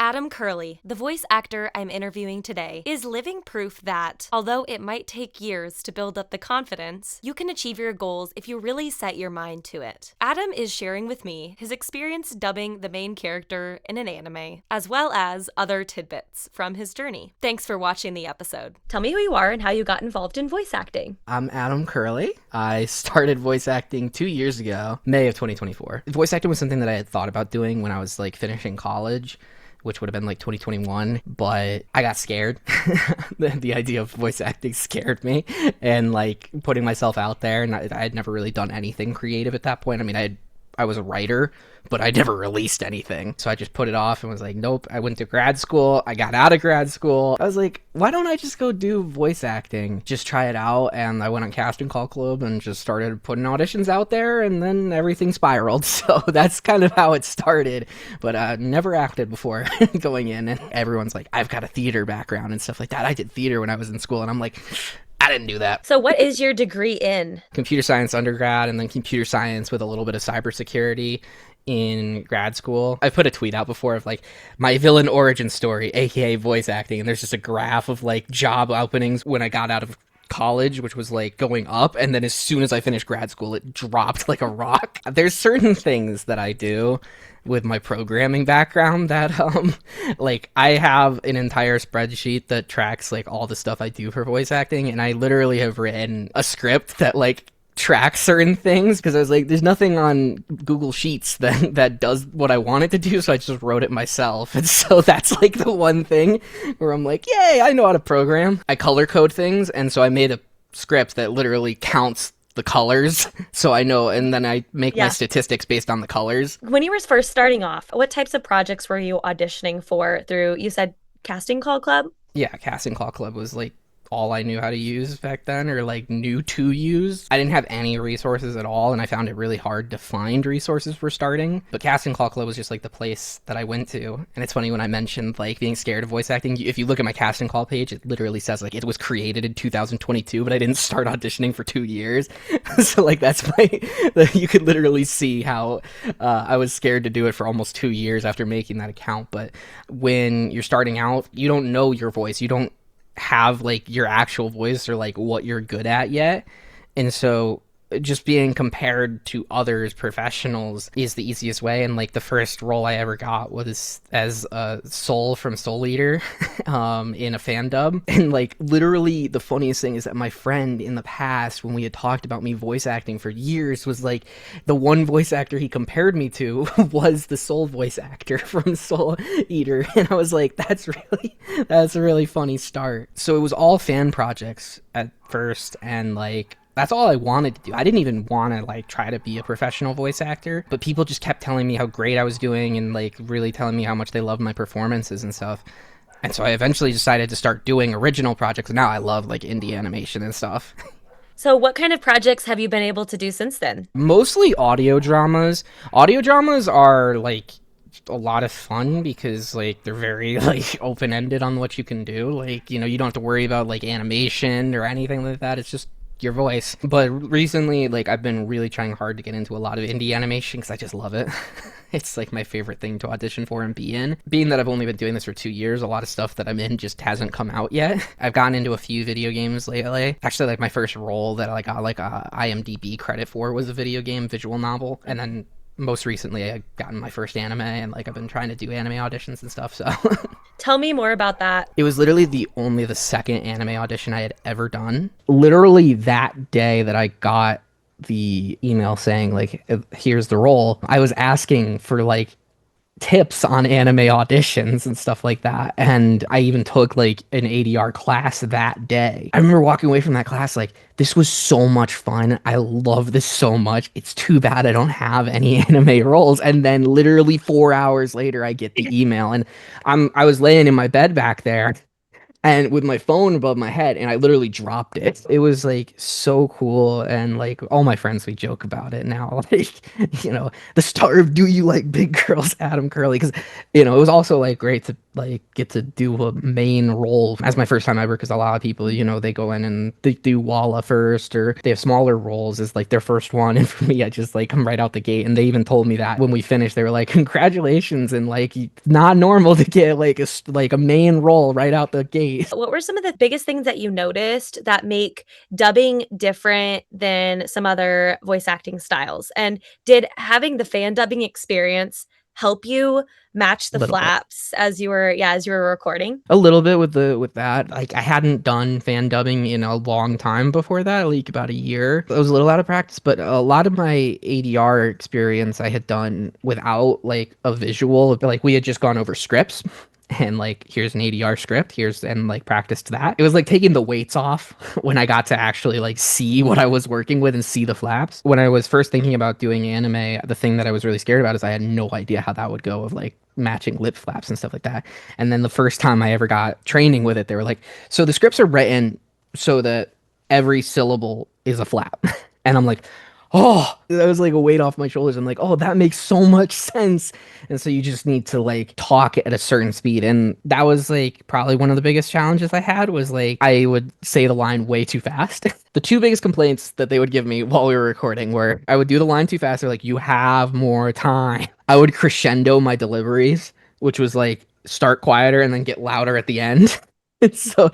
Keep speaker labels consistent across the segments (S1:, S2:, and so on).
S1: Adam Curley, the voice actor I'm interviewing today, is living proof that, although it might take years to build up the confidence, you can achieve your goals if you really set your mind to it. Adam is sharing with me his experience dubbing the main character in an anime, as well as other tidbits from his journey. Thanks for watching the episode. Tell me who you are and how you got involved in voice acting.
S2: I'm Adam Curley. I started voice acting 2 years ago, May of 2024. Voice acting was something that I had thought about doing when I was finishing college, which would have been 2021, but I got scared. The idea of voice acting scared me, and putting myself out there, and I had never really done anything creative at that point. I mean, I was a writer, but I never released anything. So I just put it off and was like, nope. I went to grad school. I got out of grad school. I was like, why don't I just go do voice acting? Just try it out. And I went on Casting Call Club and just started putting auditions out there, and then everything spiraled. So that's kind of how it started. But never acted before going in. And everyone's like, I've got a theater background and stuff like that. I did theater when I was in school. And I'm like, I didn't do that.
S1: So what is your degree in?
S2: Computer science undergrad, and then computer science with a little bit of cybersecurity in grad school. I put a tweet out before of my villain origin story, aka voice acting, and there's just a graph of job openings when I got out of college, which was going up, and then as soon as I finished grad school, it dropped like a rock. There's certain things that I do with my programming background that I have an entire spreadsheet that tracks all the stuff I do for voice acting, and I literally have written a script that track certain things, because I was like, there's nothing on Google Sheets that does what I want it to do, so I just wrote it myself. And so that's the one thing where I'm like, yay, I know how to program. I color code things, and so I made a script that literally counts the colors, so I know, and then I make my statistics based on the colors.
S1: When you were first starting off, what types of projects were you auditioning for through, you said, Casting Call Club?
S2: Yeah, Casting Call Club was all I knew how to use back then, or knew to use. I didn't have any resources at all, and I found it really hard to find resources for starting. But Casting Call Club was just the place that I went to. And it's funny when I mentioned being scared of voice acting, if you look at my casting call page, it literally says it was created in 2022, but I didn't start auditioning for 2 years. So that's you could literally see how I was scared to do it for almost 2 years after making that account. But when you're starting out, you don't know your voice. You don't have your actual voice or what you're good at yet, and so just being compared to others professionals is the easiest way. And the first role I ever got was as Soul from Soul Eater in a fan dub. And literally the funniest thing is that my friend in the past, when we had talked about me voice acting for years, was the one voice actor he compared me to was the Soul voice actor from Soul Eater. And I was like, that's a really funny start. So it was all fan projects at first, and that's all I wanted to do. I didn't even want to try to be a professional voice actor, but people just kept telling me how great I was doing, and really telling me how much they loved my performances and stuff. And so I eventually decided to start doing original projects. Now I love indie animation and stuff.
S1: So what kind of projects have you been able to do since then?
S2: Mostly audio dramas. Audio dramas are a lot of fun because they're very open-ended on what you can do. You don't have to worry about animation or anything like that. It's just your voice. But recently I've been really trying hard to get into a lot of indie animation because I just love it. It's my favorite thing to audition for and be in. Being that I've only been doing this for 2 years, a lot of stuff that I'm in just hasn't come out yet. I've gotten into a few video games lately. Actually, my first role that I got a IMDb credit for was a video game visual novel, and then most recently I gotten my first anime, and I've been trying to do anime auditions and stuff. So
S1: tell me more about that.
S2: It was literally the second anime audition I had ever done. Literally that day that I got the email saying here's the role, I was asking for tips on anime auditions and stuff like that, and I even took an ADR class that day. I remember walking away from that class this was so much fun. I love this so much. It's too bad I don't have any anime roles. And then literally 4 hours later I get the email, and I was laying in my bed back there and with my phone above my head, and I literally dropped it. It was so cool, and all my friends, we joke about it now, the star of Do You Like Big Girls, Adam Curley, because it was also great to like get to do a main role as my first time ever, because a lot of people, they go in and they do Walla first, or they have smaller roles as like their first one. And for me, I just like come right out the gate. And they even told me that when we finished, they were like, congratulations, and like it's not normal to get like a main role right out the gate.
S1: What were some of the biggest things that you noticed that make dubbing different than some other voice acting styles? And did having the fan dubbing experience help you match
S2: A
S1: the
S2: little bit.
S1: flaps as you were, yeah, as you were recording?
S2: A little bit with that. Like I hadn't done fan dubbing in a long time before that, like about a year. I was a little out of practice, but a lot of my ADR experience I had done without like a visual. Like we had just gone over scripts and like here's an ADR script, here's and like practiced that. It was like taking the weights off when I got to actually like see what I was working with and see the flaps. When I was first thinking about doing anime, the thing that I was really scared about is I had no idea how that would go of like matching lip flaps and stuff like that. And then the first time I ever got training with it, they were like, so the scripts are written so that every syllable is a flap. And I'm like, oh, that was like a weight off my shoulders. I'm like, oh, that makes so much sense. And so you just need to like talk at a certain speed. And that was like probably one of the biggest challenges I had was like I would say the line way too fast. The two biggest complaints that they would give me while we were recording were I would do the line too fast. They're like, you have more time. I would crescendo my deliveries, which was like start quieter and then get louder at the end. And so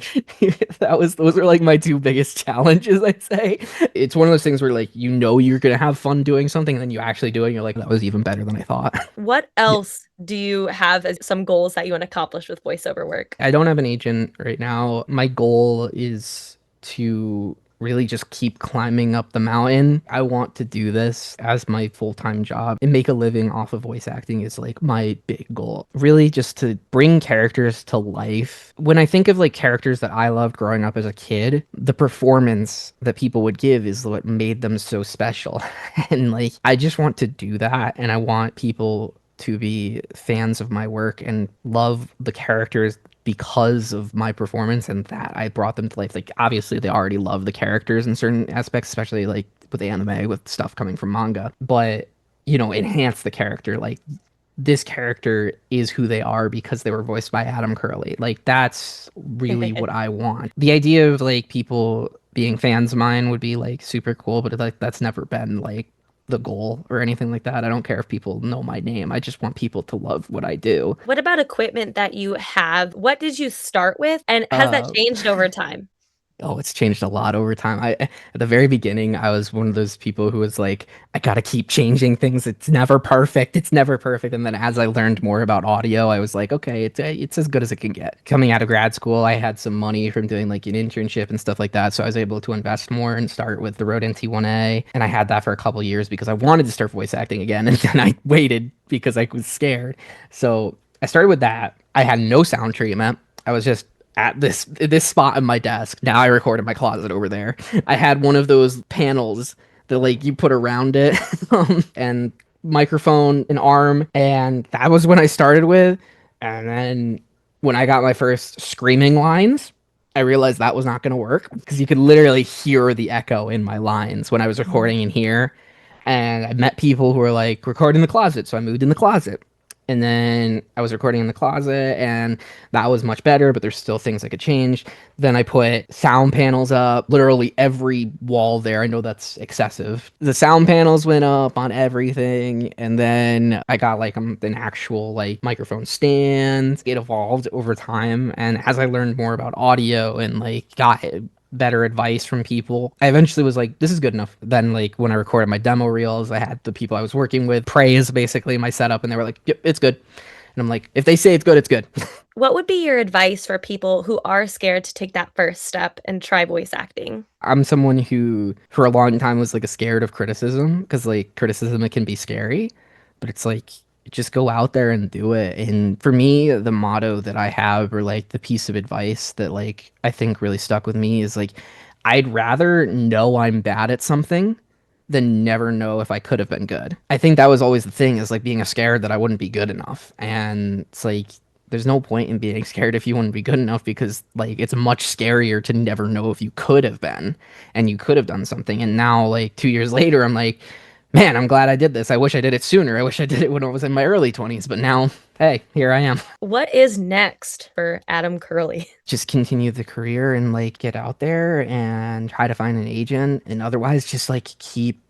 S2: those are like my two biggest challenges, I'd say. It's one of those things where like you're gonna have fun doing something, and then you actually do it, and you're like, that was even better than I thought.
S1: What
S2: Yeah.
S1: else do you have as some goals that you want to accomplish with voiceover work?
S2: I don't have an agent right now. My goal is to really just keep climbing up the mountain. I want to do this as my full-time job and make a living off of voice acting is like my big goal. Really just to bring characters to life. When I think of like characters that I loved growing up as a kid, the performance that people would give is what made them so special. And like I just want to do that, and I want people to be fans of my work and love the characters because of my performance and that I brought them to life. Like obviously they already love the characters in certain aspects, especially like with anime, with stuff coming from manga, but enhance the character. Like this character is who they are because they were voiced by Adam Curley. Like that's really what I want. The idea of like people being fans of mine would be like super cool, but like that's never been like the goal or anything like that. I don't care if people know my name. I just want people to love what I do.
S1: What about equipment that you have? What did you start with? And has that
S2: Uh,
S1: changed over time?
S2: Oh, it's changed a lot over time. At the very beginning, I was one of those people who was like, I gotta keep changing things. It's never perfect. It's never perfect. And then as I learned more about audio, I was like, okay, it's as good as it can get. Coming out of grad school, I had some money from doing like an internship and stuff like that, so I was able to invest more and start with the Rode NT1A. And I had that for a couple years because I wanted to start voice acting again, and then I waited because I was scared. So I started with that. I had no sound treatment. I was just at this spot on my desk. Now I record in my closet over there. I had one of those panels that like you put around it, and microphone, an arm, and that was when I started with. And then when I got my first screaming lines, I realized that was not going to work because you could literally hear the echo in my lines when I was recording in here. And I met people who were like, record in the closet. So I moved in the closet. And then I was recording in the closet, and that was much better, but there's still things I could change. Then I put sound panels up, literally every wall there. I know that's excessive. The sound panels went up on everything, and then I got like an actual like microphone stand. It evolved over time, and as I learned more about audio and like got better advice from people, I eventually was like, this is good enough. Then like when I recorded my demo reels, I had the people I was working with praise basically my setup, and they were like, yep, it's good. And I'm like, if they say it's good, it's good.
S1: What would be your advice for people who are scared to take that first step and try voice acting?
S2: I'm someone who for a long time was like a scared of criticism because like criticism, it can be scary, but it's like just go out there and do it. And for me, the motto that I have, or like the piece of advice that like I think really stuck with me, is like I'd rather know I'm bad at something than never know if I could have been good. I think that was always the thing, is like being scared that I wouldn't be good enough. And it's like there's no point in being scared if you wouldn't be good enough, because like it's much scarier to never know if you could have been and you could have done something. And now like 2 years later, I'm like, Man, I'm glad I did this. I wish I did it sooner. I wish I did it when I was in my early 20s, but now, hey, here I am.
S1: What is next for Adam Curley?
S2: Just continue the career and like get out there and try to find an agent, and otherwise just like keep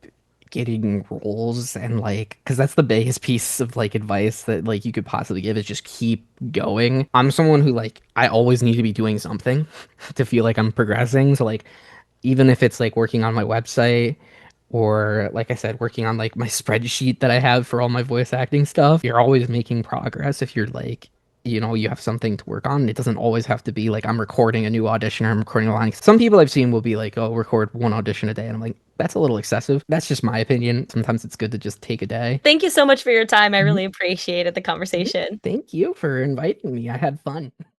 S2: getting roles and like, because that's the biggest piece of like advice that like you could possibly give is just keep going. I'm someone who like I always need to be doing something to feel like I'm progressing. So like even if it's like working on my website or like I said, working on like my spreadsheet that I have for all my voice acting stuff, you're always making progress if you're like, you have something to work on. It doesn't always have to be like I'm recording a new audition or I'm recording a line. Some people I've seen will be like, oh, record one audition a day. And I'm like, that's a little excessive. That's just my opinion. Sometimes it's good to just take a day.
S1: Thank you so much for your time. I
S2: Mhm.
S1: really appreciated the conversation.
S2: Thank you for inviting me. I had fun.